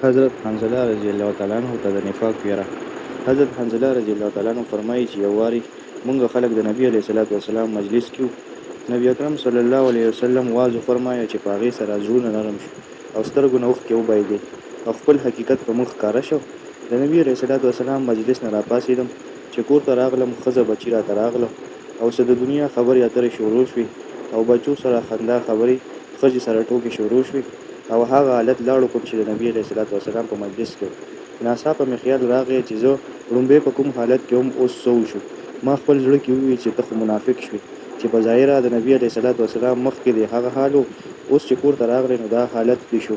حضرت حنظله رضی الله تعالی عنہ ته د نفاق ویره. حضرت حنظله رضی الله تعالی عنہ فرمایي چې یو واري مونږ خلک د نبی علیه الصلاۃ والسلام مجلس کې نبی اکرم صلی الله علیه وسلم واز فرمایي چې په هغې سره زړونه نرم شو او سترګو نه اوښکې وبهېدې او خپل حقیقت په مونږ ښکاره شو. د نبی علیه الصلاۃ والسلام مجلس نه راپاڅېدم چې کور ته راغلم، ښځه بچي راته راغله او څه د دنیا خبرې اترې شروع شوې او بچو سره خندا خبرې ښځې سره ټوکې شروع شوې او هغه حالت لاړو کوم چې د نبی علیه الصلاۃ والسلام په مجلس کې ناڅاپه مې خیال راغی چې زه لومبې په کوم حالت کې هم اوس څه وشو. ما خپل زړه کې وویل چې ته خو منافق شوې چې په ظاهره د نبی علیه الصلاۃ والسلام مخکې د هغه حال و، اوس چې کور ته راغلی نو دا حالت دې شو.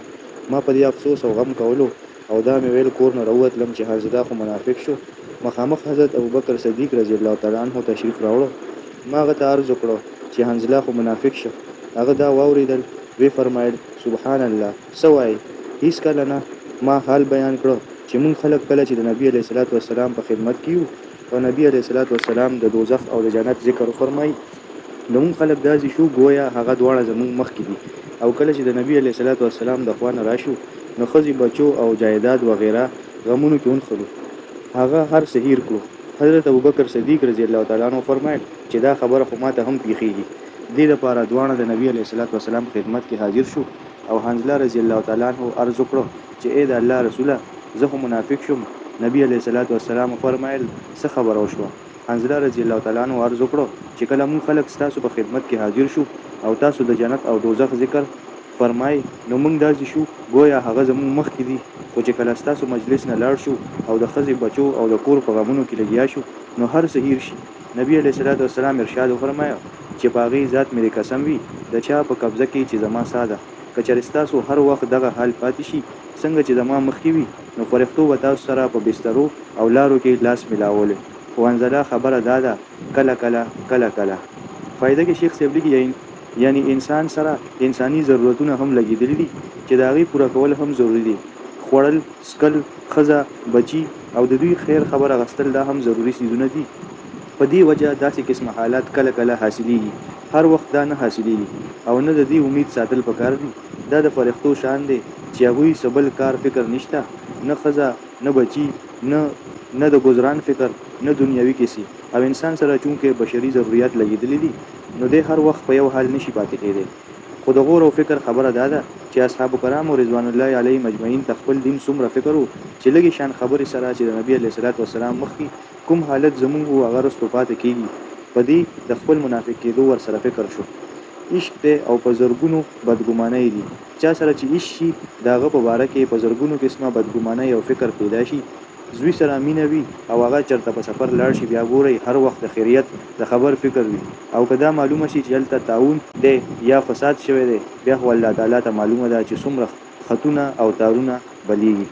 ما په دې افسوس او غم کولو او دا مې ویل کور نه راووتلم چې حنظله خو منافق شو. مخامخ حضرت ابوبکر صدیق رضی الله تعالی عنہ تشریف راوړو. ما هغه ته عرض وکړو چې حنظله خو منافق شو. هغه دا واورېدل، وی فرمایل سبحان الله، څه وایي؟ هیڅ کله نه. ما حال بیان کړو چې مونږ خلک کله چې د نبی علیه الصلاۃ والسلام په خدمت کې یو او نبی علیه الصلاۃ والسلام د دوزخ او د جنت ذکر فرمایي، نو مونږ خلک داسې شو گویا هغه دواړه زمونږ مخکې دي. او کله چې د نبی علیه الصلاۃ والسلام د خوا نه راشو نو ښځې بچو او جایداد وغیره غمونو کې ونښلو، هغه هر څه هیر کړو. حضرت ابوبکر صدیق رضی الله تعالی عنہ فرمایل چې دا خبره خو ماته هم پیښیږي. دې لپاره دواړه د نبی علیه الصلاۃ والسلام خدمت کې حاضر شو او حنظله رضی الله تعالی عنہ عرض وکړو چې اے د الله رسوله، زه خو منافق شوم. نبی علیه الصلاۃ والسلام فرمایل څه خبره وشوه؟ حنظله رضی الله تعالی عنہ عرض وکړو چې کله مونږ خلک ستاسو په خدمت کې حاضر شو او تاسو د جنت او دوزخ ذکر فرمای، نو مونږ داسې شو گویا هغه زمونږ مخکې دي. خو چې کله ستاسو مجلس نه لاړ شو او د ښځې بچو او د کور په غمونو کې لګیا شو نو هر څه هیر شي. نبی علیه الصلاۃ والسلام ارشاد وفرمایه چې په هغې ذات مې قسم وي د چا په قبضه کې چې زما ساده که چېرې ستاسو هر وخت دغه حال پاتې شي څنګه چې زما مخکې وي، نو فرښتو به تاسو سره په بسترو او لارو کې لاس ملاولی. خو حنظله خبره دا ده کله کله کله کله. فایده کې شیخ صاحب لیکي یعنی انسان سره انساني ضرورتونه هم لګېدلي دي چې د هغې پوره کول هم ضروري دي. خوړل، سکل، ښځه، بچي او د دوی خیر خبر اخیستل دا هم ضروري څیزونه دي. په دې وجه داسې قسمه حالات کله کله حاصلېږي، هر وخت دا نه حاصلېږي او نه د دې امید ساتل پکار دي. دا د فرښتو شان دی چې هغوی څه بل کار فکر نشته، نه ښځه، نه بچي، نه د ګذران فکر، نه دنیوي کیسې. او انسان سره چونکې بشري ضرورت لګېدلي دي نو دی هر وخت په یو حال نشي پاتې کېدی. خو د غور او فکر خبره دا ده چې اصحاب کرام رضوان الله علیهم اجمعین خپل دین څومره فکر وو چې لږې شان خبرې سره چې د نبی علیه الصلاۃ والسلام مخکې کوم حالت زمونږ وو هغه رستو پاتې کېږي. په دې د خپل منافق کېدو ورسره فکر شو. عشق دی او په زرګونو بدګمانۍ دي. چا سره چې عشق شي د هغه په باره کې په زرګونو قسمه بدګمانۍ او فکر پیدا شي. زوی سره مینه وي او هغه چېرته په سفر لاړ شي، بیا ګورئ هر وخت د خیریت د خبر فکر وي او که دا معلومه شي چې هلته تعاون دی یا فساد شوی دی، بیا خو الله تعالی ته معلومه ده چې څومره خطونه او تارونه بلیږي.